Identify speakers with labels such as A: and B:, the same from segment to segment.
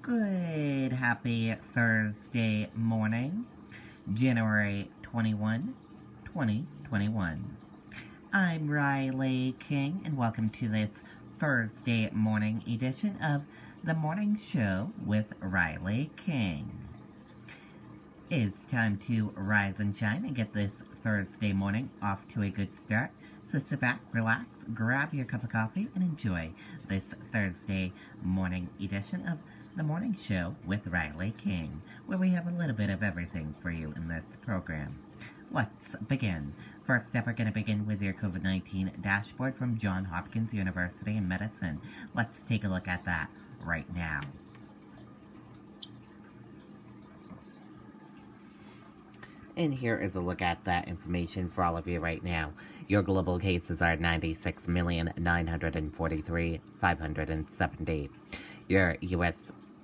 A: Good, happy Thursday morning, January 21, 2021. I'm Riley King, and welcome to this Thursday morning edition of The Morning Show with Riley King. It's time to rise and shine and get this Thursday morning off to a good start. So sit back, relax, grab your cup of coffee, and enjoy this Thursday morning edition of The Morning Show with Riley King, where we have a little bit of everything for you in this program. Let's begin. First up, we're going to begin with your COVID-19 dashboard from Johns Hopkins University in Medicine. Let's take a look at that right now. And here is a look at that information for all of you right now. Your global cases are 96,943,570. Your U.S.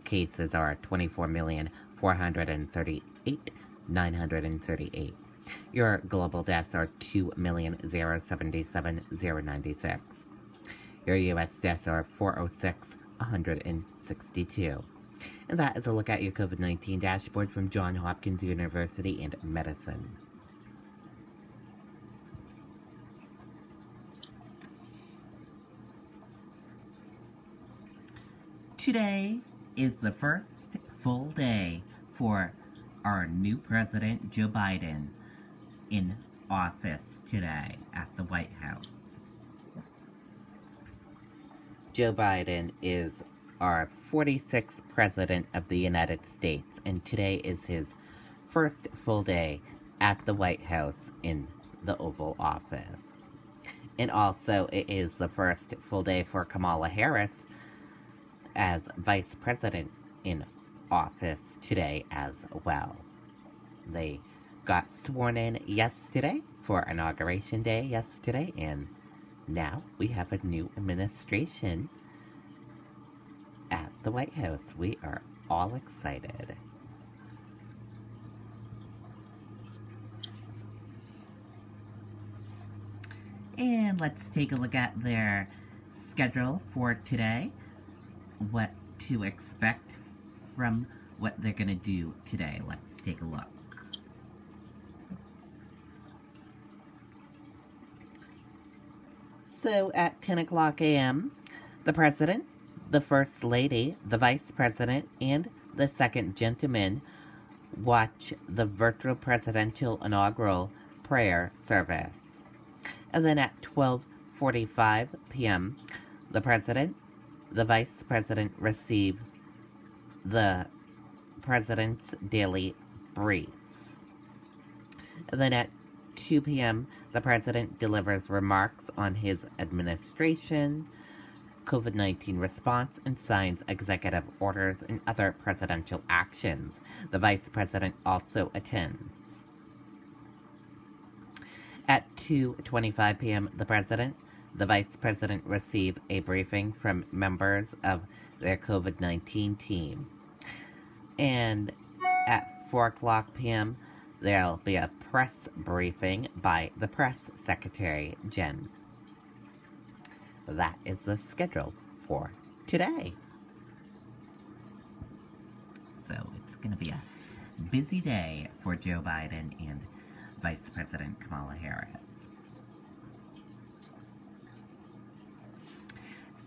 A: cases are 24,438,938. Your global deaths are 2,077,096. Your U.S. deaths are 406,162. And that is a look at your COVID-19 dashboard from Johns Hopkins University in Medicine. Today is the first full day for our new president, Joe Biden, in office today at the White House. Joe Biden is our 46th president of the United States, and today is his first full day at the White House in the Oval Office. And also, it is the first full day for Kamala Harris as vice president in office today as well. They got sworn in yesterday for Inauguration Day yesterday, and now we have a new administration at the White House. We are all excited. And let's take a look at their schedule for today. What to expect from what they're going to do today. Let's take a look. So at 10 o'clock a.m., the President, the First Lady, the Vice President, and the Second Gentleman watch the virtual presidential inaugural prayer service. And then at 12:45 p.m., the President, the Vice President receive the President's daily brief. And then at 2 p.m., the President delivers remarks on his administration, COVID-19 response, and signs executive orders and other presidential actions. The Vice President also attends. At 2:25 p.m., the President, the Vice President receive a briefing from members of their COVID-19 team. And at 4 o'clock p.m., there'll be a press briefing by the Press Secretary, Jen. That is the schedule for today. So it's going to be a busy day for Joe Biden and Vice President Kamala Harris.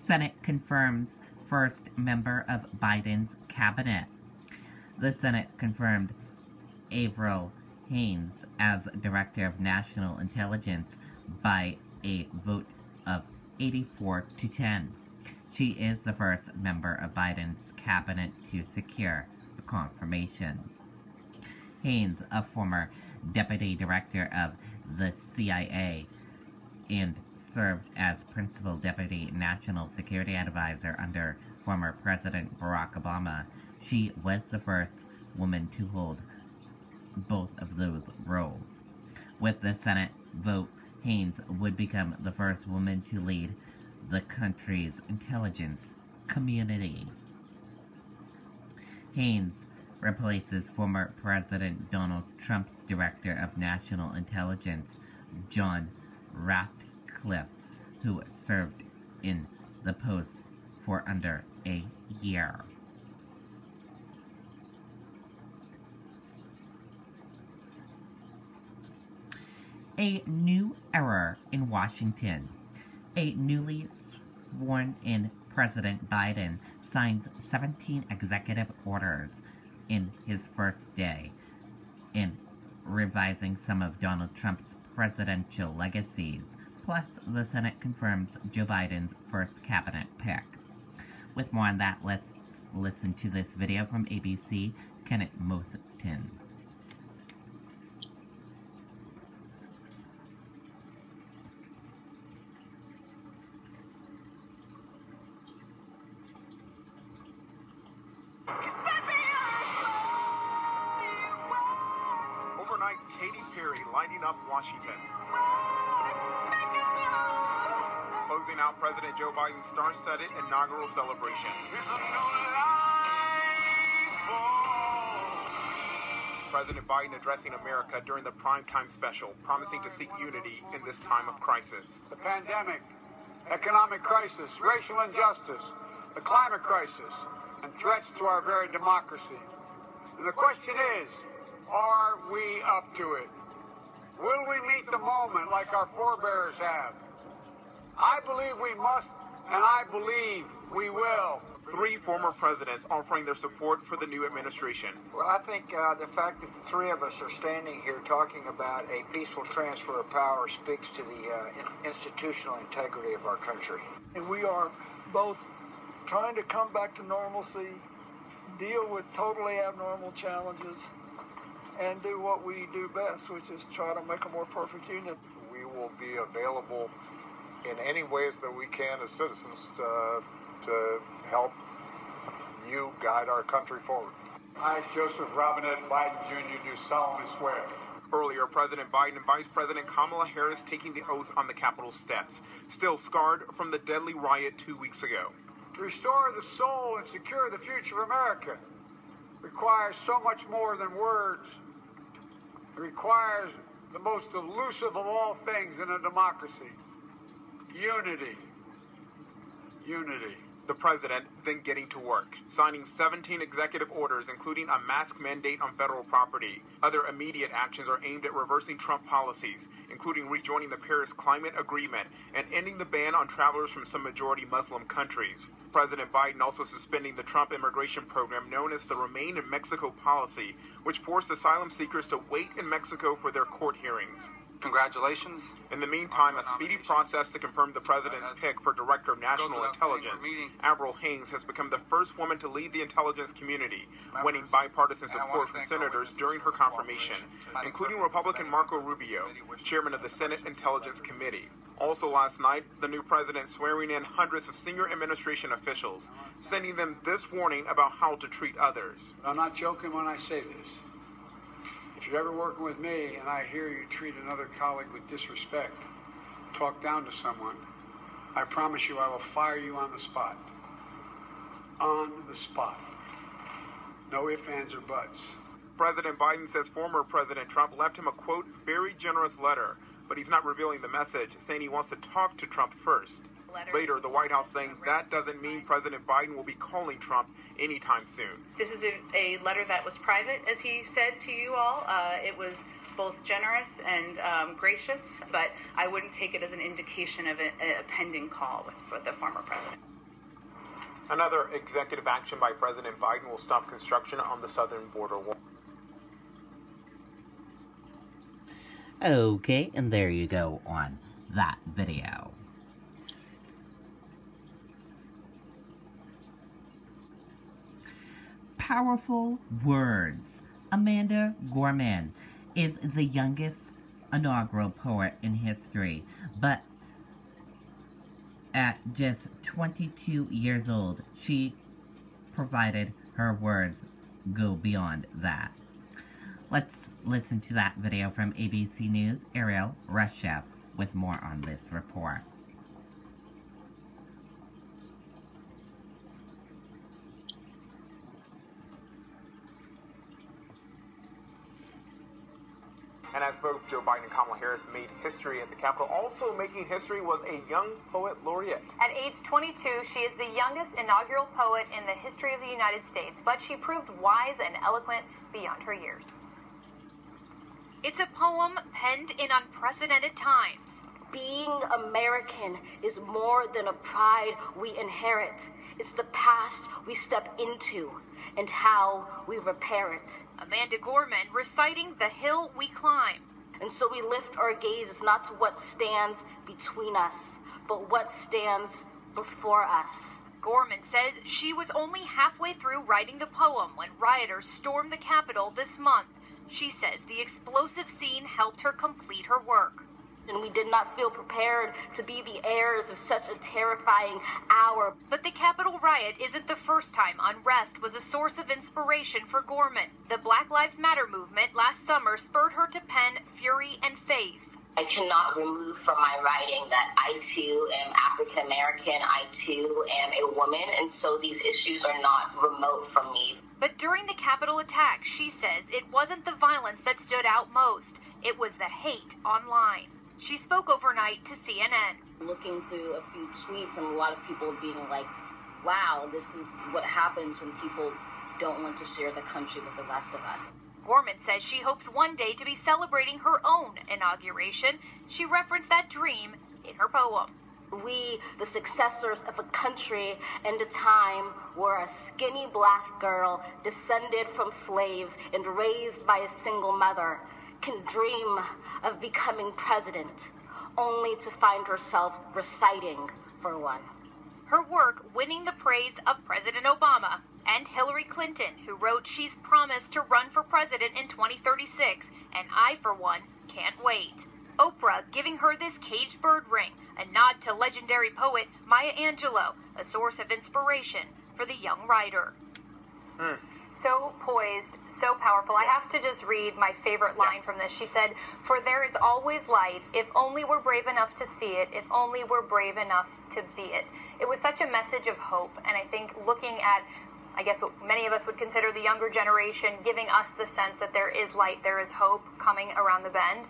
A: Senate confirms first member of Biden's cabinet. The Senate confirmed Avril Haines as Director of National Intelligence by a vote of 84-10. She is the first member of Biden's cabinet to secure the confirmation. Haines, a former Deputy Director of the CIA and served as Principal Deputy National Security Advisor under former President Barack Obama. She was the first woman to hold both of those roles. With the Senate vote, Haines would become the first woman to lead the country's intelligence community. Haines replaces former President Donald Trump's Director of National Intelligence, John Ratcliffe, who served in the post for under a year. A new era in Washington. A newly sworn-in President Biden signs 17 executive orders in his first day in revising some of Donald Trump's presidential legacies. Plus, the Senate confirms Joe Biden's first cabinet pick. With more on that, let's listen to this video from ABC, Kenneth Moulton.
B: Overnight, Katy Perry lighting up Washington. Closing out President Joe Biden's star-studded inaugural celebration. President Biden addressing America during the primetime special, promising to seek unity in this time of crisis.
C: The pandemic, economic crisis, racial injustice, the climate crisis, and threats to our very democracy. And the question is, are we up to it? Will we meet the moment like our forebears have? I believe we must, and I believe we will.
B: 3 former presidents offering their support for the new administration.
D: Well, I think the fact that the 3 of us are standing here talking about a peaceful transfer of power speaks to the institutional integrity of our country.
E: And we are both trying to come back to normalcy, deal with totally abnormal challenges, and do what we do best, which is try to make a more perfect union.
F: We will be available in any ways that we can as citizens to help you guide our country forward.
C: I, Joseph Robinette Biden Jr., do solemnly swear.
B: Earlier, President Biden and Vice President Kamala Harris taking the oath on the Capitol steps, still scarred from the deadly riot 2 weeks ago.
C: To restore the soul and secure the future of America requires so much more than words. It requires the most elusive of all things in a democracy: unity. Unity.
B: The president then getting to work, signing 17 executive orders, including a mask mandate on federal property. Other immediate actions are aimed at reversing Trump policies, including rejoining the Paris Climate Agreement and ending the ban on travelers from some majority Muslim countries. President Biden also suspending the Trump immigration program known as the Remain in Mexico policy, which forced asylum seekers to wait in Mexico for their court hearings.
G: Congratulations.
B: In the meantime, a speedy process to confirm the president's pick for Director of National Intelligence, Avril Haines, has become the first woman to lead the intelligence community, winning bipartisan support from senators during her confirmation, including Republican Marco Rubio, chairman of the Senate Intelligence Committee. Also last night, the new president swearing in hundreds of senior administration officials, sending them this warning about how to treat others.
C: I'm not joking when I say this. If you're ever working with me and I hear you treat another colleague with disrespect, talk down to someone, I promise you I will fire you on the spot. On the spot. No ifs, ands, or buts.
B: President Biden says former President Trump left him a, quote, very generous letter, but he's not revealing the message, saying he wants to talk to Trump first. Later, the White House saying that doesn't mean President Biden will be calling Trump anytime soon.
H: This is a letter that was private, as he said to you all. It was both generous and gracious, but I wouldn't take it as an indication of a pending call with the former president.
B: Another executive action by President Biden will stop construction on the southern border wall.
A: Okay, and there you go on that video. Powerful words. Amanda Gorman is the youngest inaugural poet in history, but at just 22 years old, she provided her words go beyond that. Let's listen to that video from ABC News' Ariel Reshef with more on this report.
B: And as both Joe Biden and Kamala Harris made history at the Capitol, also making history was a young poet laureate.
I: At age 22, she is the youngest inaugural poet in the history of the United States, but she proved wise and eloquent beyond her years. It's a poem penned in unprecedented times.
G: Being American is more than a pride we inherit. It's the past we step into and how we repair it.
I: Amanda Gorman reciting The Hill We Climb.
G: And so we lift our gazes not to what stands between us, but what stands before us.
I: Gorman says she was only halfway through writing the poem when rioters stormed the Capitol this month. She says the explosive scene helped her complete her work.
G: And we did not feel prepared to be the heirs of such a terrifying hour.
I: But the Capitol riot isn't the first time unrest was a source of inspiration for Gorman. The Black Lives Matter movement last summer spurred her to pen Fury and Faith.
J: I cannot remove from my writing that I too am African American, I too am a woman, and so these issues are not remote from me.
I: But during the Capitol attack, she says it wasn't the violence that stood out most, it was the hate online. She spoke overnight to CNN.
G: Looking through a few tweets and a lot of people being like, wow, this is what happens when people don't want to share the country with the rest of us.
I: Gorman says she hopes one day to be celebrating her own inauguration. She referenced that dream in her poem.
G: We, the successors of a country and a time where a skinny black girl descended from slaves and raised by a single mother can dream of becoming president, only to find herself reciting for one.
I: Her work winning the praise of President Obama and Hillary Clinton, who wrote she's promised to run for president in 2036, and I, for one, can't wait. Oprah giving her this caged bird ring, a nod to legendary poet Maya Angelou, a source of inspiration for the young writer.
K: So poised, so powerful. I have to just read my favorite line from this. She said, "For there is always light, if only we're brave enough to see it, if only we're brave enough to be it." It was such a message of hope, and I think looking at, I guess what many of us would consider the younger generation, giving us the sense that there is light, there is hope coming around the bend,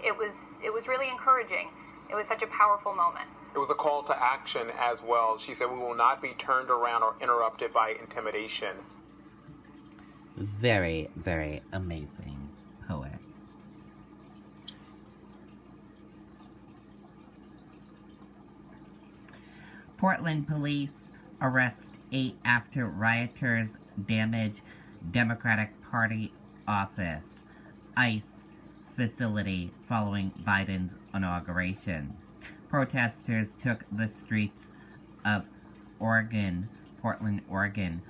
K: it was really encouraging. It was such a powerful moment.
B: It was a call to action as well. She said, "We will not be turned around or interrupted by intimidation."
A: Very, very amazing poet. Portland police arrest 8 after rioters damage Democratic Party office, ICE facility following Biden's inauguration. Protesters took the streets of Portland, Oregon,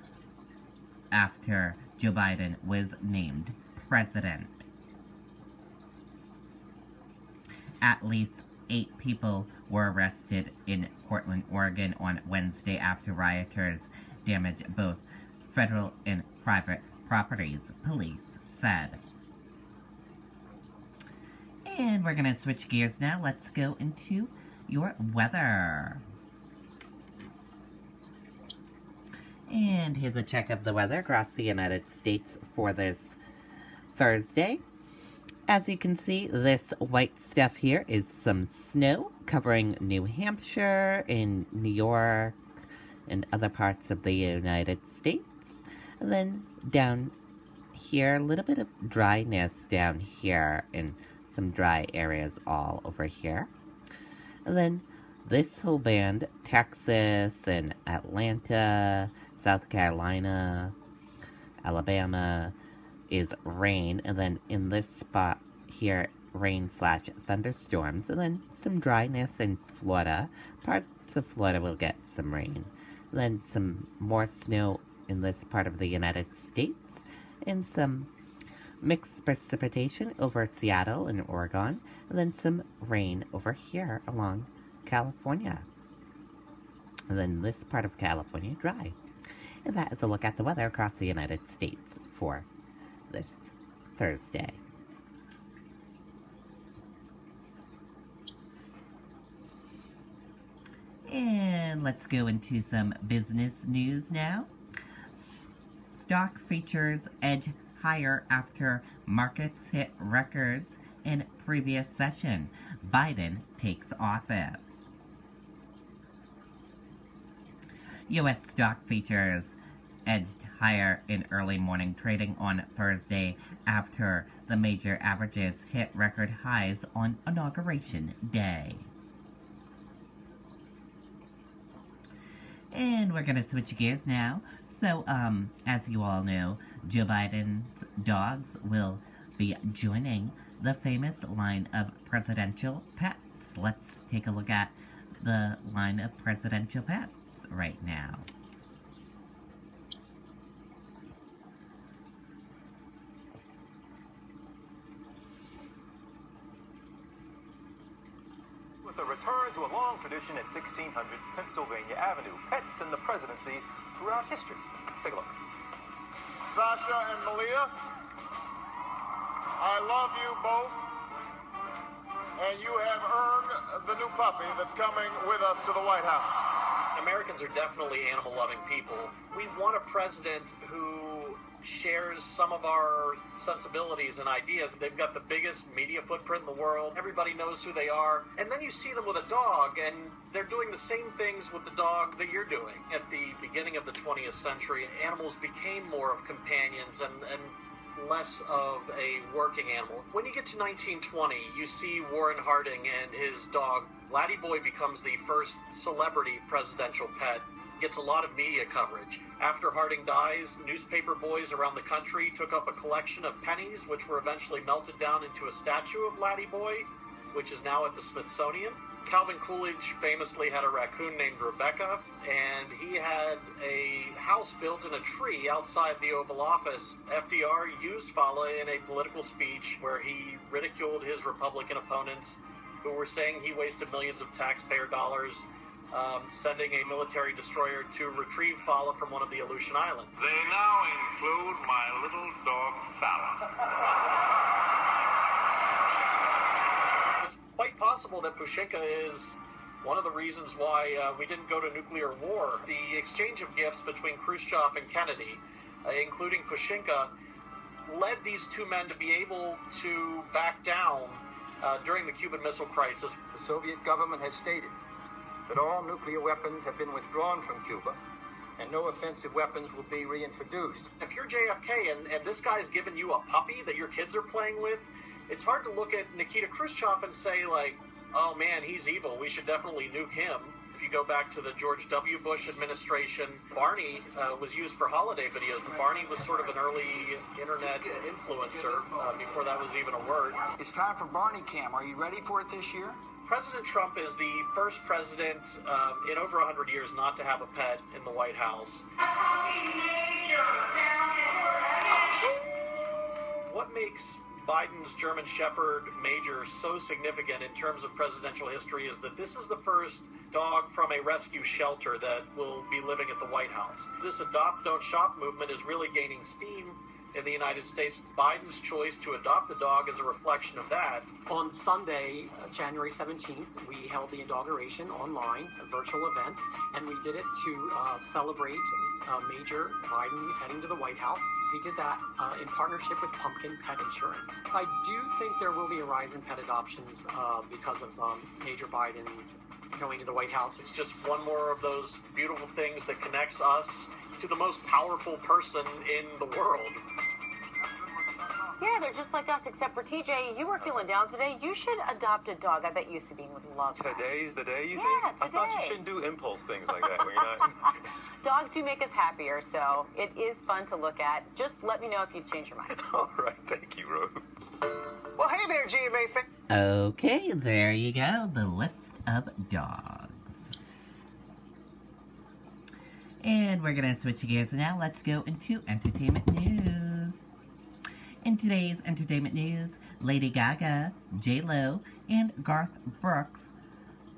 A: after Joe Biden was named president. At least 8 people were arrested in Portland, Oregon on Wednesday after rioters damaged both federal and private properties, police said. And we're going to switch gears now. Let's go into your weather. And here's a check of the weather across the United States for this Thursday. As you can see, this white stuff here is some snow covering New Hampshire and New York and other parts of the United States. And then down here, a little bit of dryness down here and some dry areas all over here. And then this whole band, Texas and Atlanta, South Carolina, Alabama, is rain, and then in this spot here, rain/thunderstorms, and then some dryness in Florida. Parts of Florida will get some rain. And then some more snow in this part of the United States, and some mixed precipitation over Seattle and Oregon, and then some rain over here along California. And then this part of California, dry. And that is a look at the weather across the United States for this Thursday. And let's go into some business news now. Stock futures edge higher after markets hit records in previous session. Biden takes office. U.S. stock futures edged higher in early morning trading on Thursday after the major averages hit record highs on Inauguration Day. And we're going to switch gears now. So, as you all know, Joe Biden's dogs will be joining the famous line of presidential pets. Let's take a look at the line of presidential pets right now.
L: With a return to a long tradition at 1600 Pennsylvania Avenue, pets in the presidency throughout history. Take a look.
F: Sasha and Malia, I love you both, and you have earned the new puppy that's coming with us to the White House.
M: Americans are definitely animal-loving people. We want a president who shares some of our sensibilities and ideas. They've got the biggest media footprint in the world. Everybody knows who they are. And then you see them with a dog, and they're doing the same things with the dog that you're doing. At the beginning of the 20th century, animals became more of companions and less of a working animal. When you get to 1920, you see Warren Harding and his dog. Laddie Boy becomes the first celebrity presidential pet, gets a lot of media coverage. After Harding dies, newspaper boys around the country took up a collection of pennies, which were eventually melted down into a statue of Laddie Boy, which is now at the Smithsonian. Calvin Coolidge famously had a raccoon named Rebecca, and he had a house built in a tree outside the Oval Office. FDR used Fala in a political speech where he ridiculed his Republican opponents who were saying he wasted millions of taxpayer dollars sending a military destroyer to retrieve Fala from one of the Aleutian Islands.
N: They now include my little dog, Fala.
M: It's quite possible that Pushinka is one of the reasons why we didn't go to nuclear war. The exchange of gifts between Khrushchev and Kennedy, including Pushinka, led these two men to be able to back down during the Cuban Missile Crisis.
O: The Soviet government has stated that all nuclear weapons have been withdrawn from Cuba and no offensive weapons will be reintroduced.
M: If you're JFK and this guy's giving you a puppy that your kids are playing with, it's hard to look at Nikita Khrushchev and say, like, oh man, he's evil, we should definitely nuke him. If you go back to the George W. Bush administration, Barney was used for holiday videos. Barney was sort of an early internet influencer before that was even a word.
D: It's time for Barney Cam. Are you ready for it this year?
M: President Trump is the first president in over 100 years not to have a pet in the White House. What makes Biden's German Shepherd Major so significant in terms of presidential history is that this is the first dog from a rescue shelter that will be living at the White House. This adopt, don't shop movement is really gaining steam in the United States. Biden's choice to adopt the dog is a reflection of that.
P: On Sunday, January 17th, we held the inauguration online, a virtual event, and we did it to celebrate Major Biden heading to the White House. We did that in partnership with Pumpkin Pet Insurance. I do think there will be a rise in pet adoptions because of Major Biden's going to the White House.
M: It's just one more of those beautiful things that connects us to the most powerful person in the world.
Q: Yeah, they're just like us, except for TJ. You were feeling down today. You should adopt a dog. I bet you Sabine would love that.
L: Today's the day, you
Q: Yeah,
L: think? I thought you shouldn't do impulse things like that when you're not...
Q: Dogs do make us happier, so it is fun to look at. Just let me know if you change your mind.
L: All right, thank you, Rose.
R: Well, hey there, GMA fan.
A: Okay, there you go, the list of dogs. And we're gonna switch gears now. Let's go into entertainment news. In today's entertainment news, Lady Gaga, J-Lo, and Garth Brooks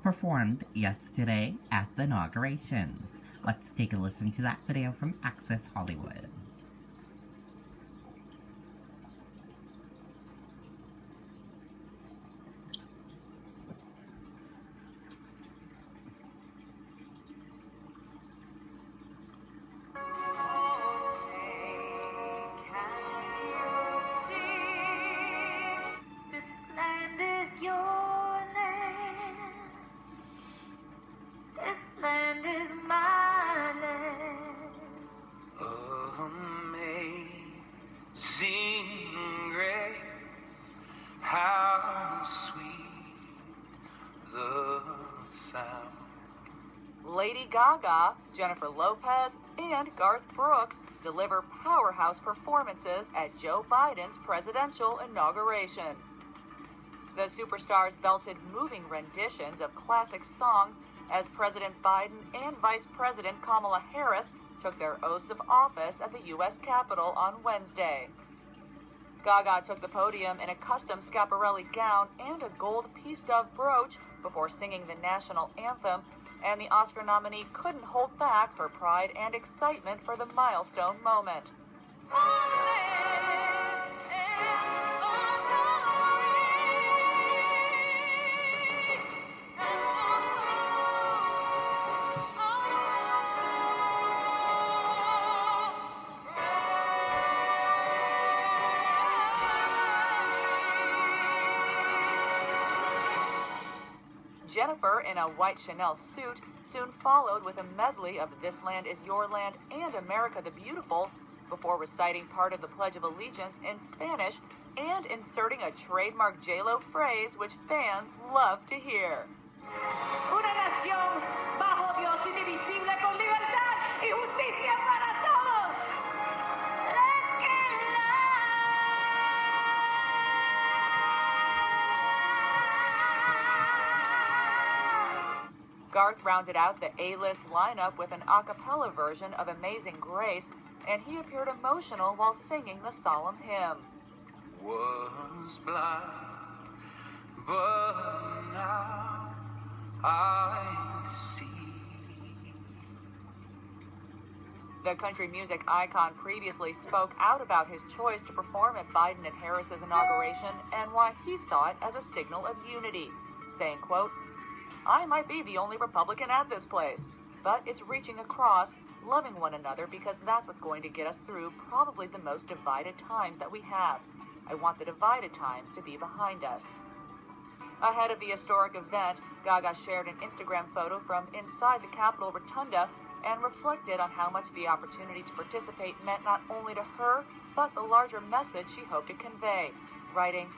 A: performed yesterday at the inaugurations. Let's take a listen to that video from Access Hollywood.
S: Lady Gaga, Jennifer Lopez, and Garth Brooks deliver powerhouse performances at Joe Biden's presidential inauguration. The superstars belted moving renditions of classic songs as President Biden and Vice President Kamala Harris took their oaths of office at the U.S. Capitol on Wednesday. Gaga took the podium in a custom Schiaparelli gown and a gold peace dove brooch before singing the national anthem, and the Oscar nominee couldn't hold back her pride and excitement for the milestone moment. Jennifer, in a white Chanel suit, soon followed with a medley of This Land Is Your Land and America the Beautiful, before reciting part of the Pledge of Allegiance in Spanish and inserting a trademark J-Lo phrase which fans love to hear.
T: Una nación bajo Dios indivisible con libertad y justicia para todos. Let's get
S: Garth rounded out the A-list lineup with an a cappella version of Amazing Grace, and he appeared emotional while singing the solemn hymn.
U: Was blind, but now I see.
S: The country music icon previously spoke out about his choice to perform at Biden and Harris's inauguration and why he saw it as a signal of unity, saying, quote, "I might be the only Republican at this place, but it's reaching across, loving one another, because that's what's going to get us through probably the most divided times that we have. I want the divided times to be behind us." Ahead of the historic event, Gaga shared an Instagram photo from inside the Capitol Rotunda and reflected on how much the opportunity to participate meant not only to her, but the larger message she hoped to convey, writing,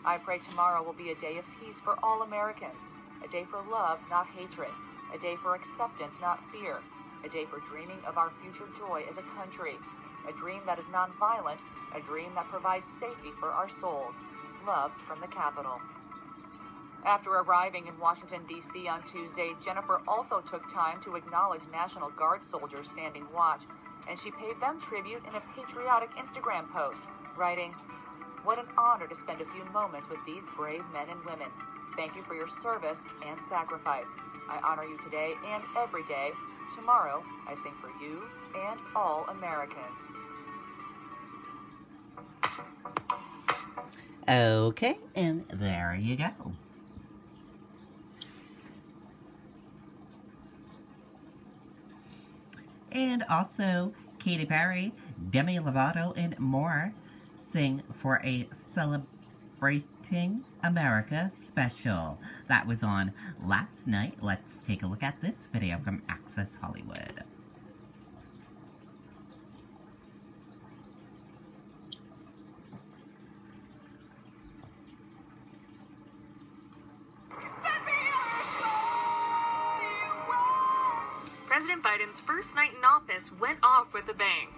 S: "I pray tomorrow will be a day of peace for all Americans, a day for love, not hatred, a day for acceptance, not fear, a day for dreaming of our future joy as a country, a dream that is nonviolent, a dream that provides safety for our souls. Love from the Capitol." After arriving in Washington, D.C. on Tuesday, Jennifer also took time to acknowledge National Guard soldiers standing watch, and she paid them tribute in a patriotic Instagram post, writing, "What an honor to spend a few moments with these brave men and women. Thank you for your service and sacrifice. I honor you today and every day. Tomorrow, I sing for you and all Americans."
A: Okay, and there you go. And also, Katy Perry, Demi Lovato, and more sing for a Celebrating America special. That was on last night. Let's take a look at this video from Access Hollywood.
V: President Biden's first night in office went off with a bang.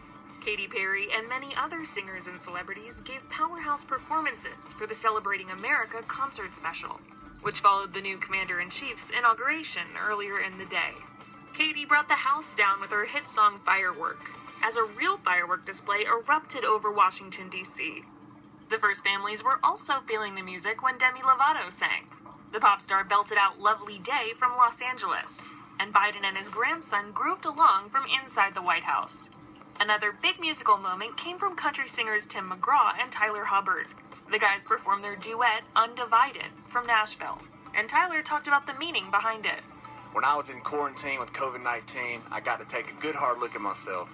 V: Katy Perry and many other singers and celebrities gave powerhouse performances for the Celebrating America concert special, which followed the new Commander-in-Chief's inauguration earlier in the day. Katy brought the house down with her hit song Firework, as a real firework display erupted over Washington, D.C. The first families were also feeling the music when Demi Lovato sang. The pop star belted out Lovely Day from Los Angeles, and Biden and his grandson grooved along from inside the White House. Another big musical moment came from country singers Tim McGraw and Tyler Hubbard. The guys performed their duet Undivided from Nashville, and Tyler talked about the meaning behind it.
W: When I was in quarantine with COVID-19, I got to take a good hard look at myself.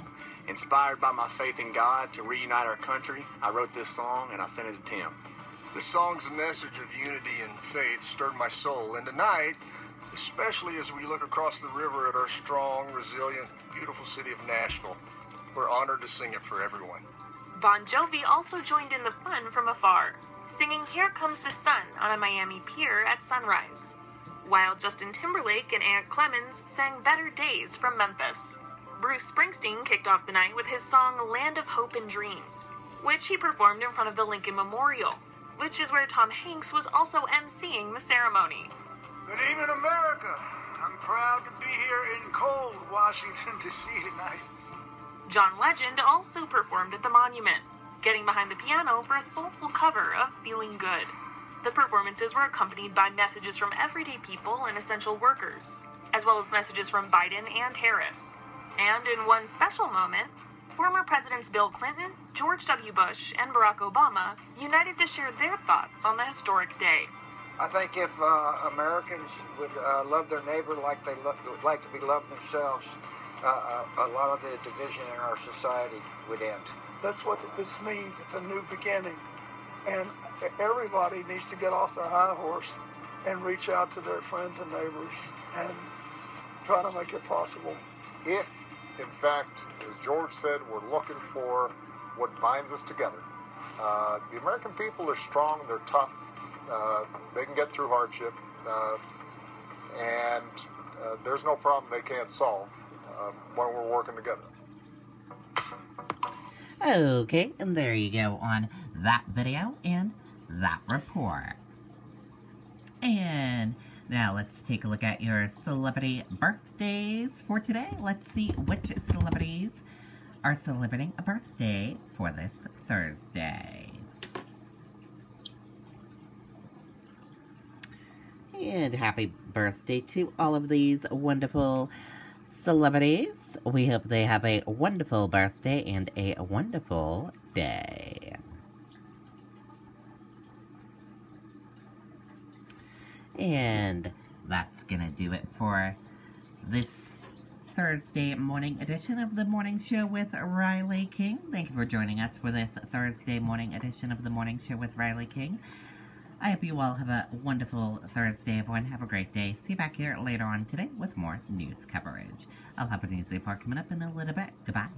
W: Inspired by my faith in God to reunite our country, I wrote this song and I sent it to Tim.
X: The song's message of unity and faith stirred my soul, and tonight, especially as we look across the river at our strong, resilient, beautiful city of Nashville, we're honored to sing it for everyone.
V: Bon Jovi also joined in the fun from afar, singing Here Comes the Sun on a Miami pier at sunrise. while Justin Timberlake and Ant Clemens sang Better Days from Memphis. Bruce Springsteen kicked off the night with his song Land of Hope and Dreams, which he performed in front of the Lincoln Memorial, which is where Tom Hanks was also emceeing the ceremony.
C: Good evening, America. I'm proud to be here in cold Washington, D.C. tonight.
V: John Legend also performed at the monument, getting behind the piano for a soulful cover of Feeling Good. The performances were accompanied by messages from everyday people and essential workers, as well as messages from Biden and Harris. And in one special moment, former Presidents Bill Clinton, George W. Bush, and Barack Obama united to share their thoughts on the historic day.
D: I think if Americans would love their neighbor like they would like to be loved themselves, a lot of the division in our society would end.
E: That's what this means. It's a new beginning. And everybody needs to get off their high horse and reach out to their friends and neighbors and try to make it possible.
F: If, in fact, as George said, we're looking for what binds us together. The American people are strong, they're tough, they can get through hardship, and there's no problem they can't solve when we're working together.
A: Okay, and there you go on that video and that report. And now let's take a look at your celebrity birthdays for today. Let's see which celebrities are celebrating a birthday for this Thursday. And happy birthday to all of these wonderful celebrities. We hope they have a wonderful birthday and a wonderful day. And that's gonna do it for this Thursday morning edition of the Morning Show with Riley King. Thank you for joining us for this Thursday morning edition of the Morning Show with Riley King. I hope you all have a wonderful Thursday, everyone. Have a great day. See you back here later on today with more news coverage. I'll have a news report coming up in a little bit. Goodbye.